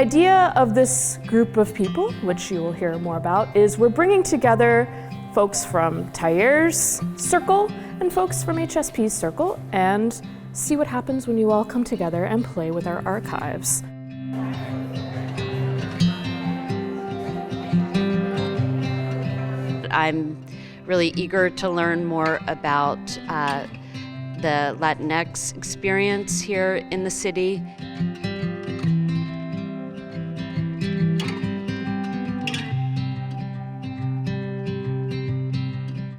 idea of this group of people, which you will hear more about, is we're bringing together folks from Tyer's circle and folks from HSP's circle and see what happens when you all come together and play with our archives. I'm really eager to learn more about the Latinx experience here in the city.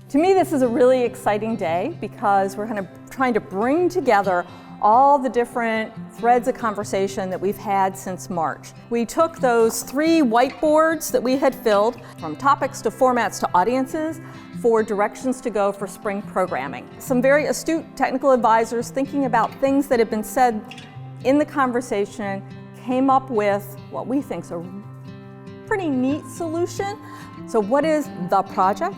To me, this is a really exciting day because we're trying to bring together all the different threads of conversation that we've had since March. We took those 3 whiteboards that we had filled, from topics to formats to audiences, for directions to go for spring programming. Some very astute technical advisors thinking about things that have been said in the conversation came up with what we think is a pretty neat solution. So what is the project?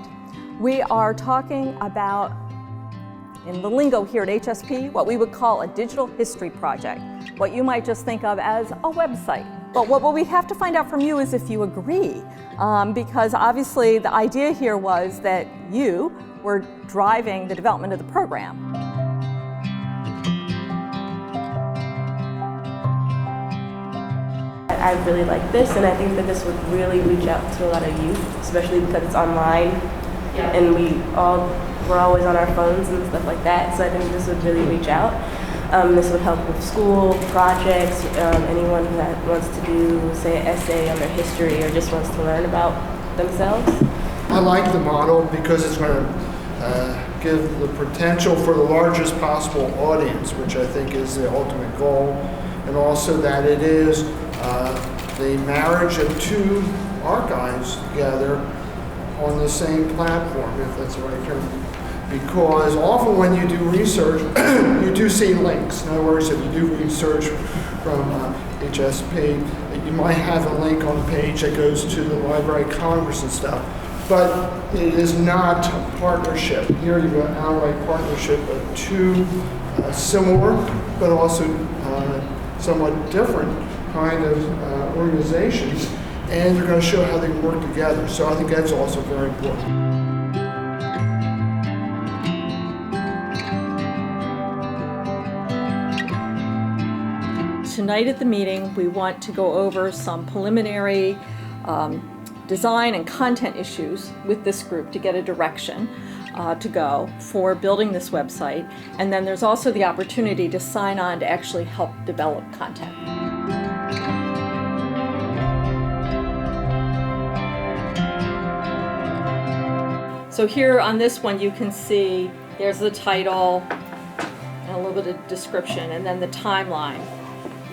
We are talking about, in the lingo here at HSP, what we would call a digital history project, what you might just think of as a website. But what we have to find out from you is if you agree, because obviously the idea here was that you were driving the development of the program. I really like this, and I think that this would really reach out to a lot of youth, especially because it's online, and we're always on our phones and stuff like that, so I think this would really reach out. This would help with school projects, anyone that wants to do, say, an essay on their history or just wants to learn about themselves. I like the model because it's going to give the potential for the largest possible audience, which I think is the ultimate goal, and also that it is the marriage of 2 archives together on the same platform, if that's the right term. Because often when you do research, you do see links. In other words, if you do research from HSP, you might have a link on a page that goes to the Library of Congress and stuff. But it is not a partnership. Here you have an outright partnership of 2 similar, but also somewhat different kind of organizations, and they're going to show how they work together. So I think that's also very important. Tonight at the meeting, we want to go over some preliminary design and content issues with this group to get a direction to go for building this website. And then there's also the opportunity to sign on to actually help develop content. So here on this one, you can see there's the title and a little bit of description, and then the timeline.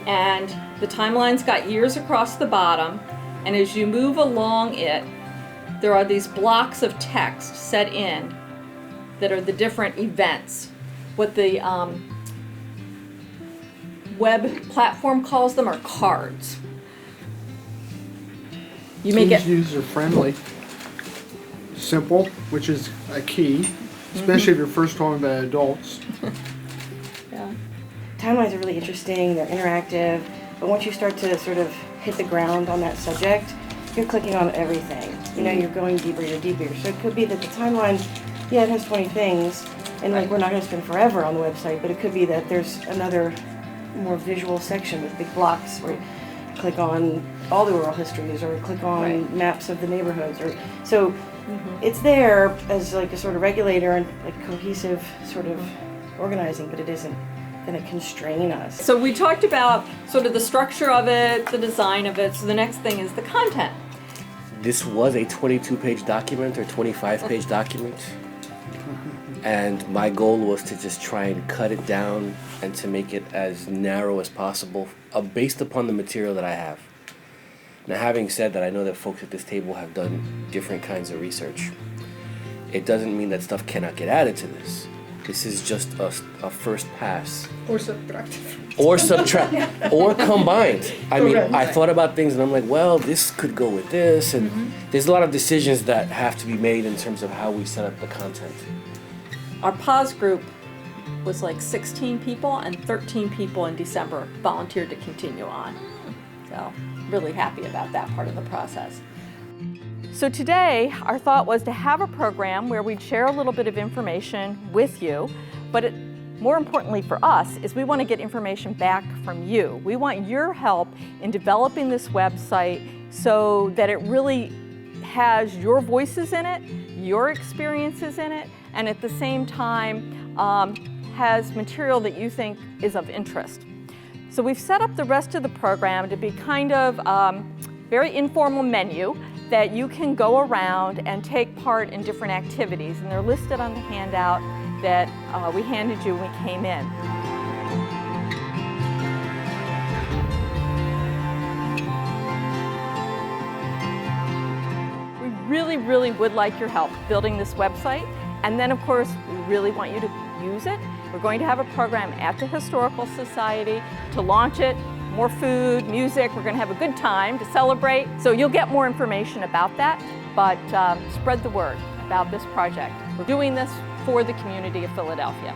And the timeline's got years across the bottom, and as you move along it, there are these blocks of text set in that are the different events. What the web platform calls them are cards. You may get user-friendly, simple, which is a key, especially if you're first talking about adults. yeah. Timelines are really interesting, they're interactive, but once you start to sort of hit the ground on that subject, you're clicking on everything. You know, you're going deeper, you're deeper. So it could be that the timeline, yeah, it has 20 things, and like we're not going to spend forever on the website, but it could be that there's another more visual section with big blocks where you click on all the oral histories or click on maps of the neighborhoods. Or so it's there as like a sort of regulator and like cohesive sort of organizing, but it isn't going to constrain us. So we talked about sort of the structure of it, the design of it. So the next thing is the content. This was a 22-page document or 25-page document. And my goal was to just try and cut it down and to make it as narrow as possible based upon the material that I have. Now, having said that, I know that folks at this table have done different kinds of research. It doesn't mean that stuff cannot get added to this. This is just a first pass. Or subtractive. Or subtract, or combined. I mean, I thought about things and I'm like, well, this could go with this, and there's a lot of decisions that have to be made in terms of how we set up the content. Our pause group was like 16 people, and 13 people in December volunteered to continue on. So really happy about that part of the process. So today, our thought was to have a program where we'd share a little bit of information with you, but more importantly for us is we want to get information back from you. We want your help in developing this website so that it really has your voices in it, your experiences in it, and at the same time has material that you think is of interest. So we've set up the rest of the program to be kind of very informal menu that you can go around and take part in different activities, and they're listed on the handout that we handed you when we came in. We really would like your help building this website, and then of course we really want you to use it. We're going to have a program at the Historical Society to launch it. More food, music, we're going to have a good time to celebrate. So you'll get more information about that, but spread the word about this project. We're doing this for the community of Philadelphia.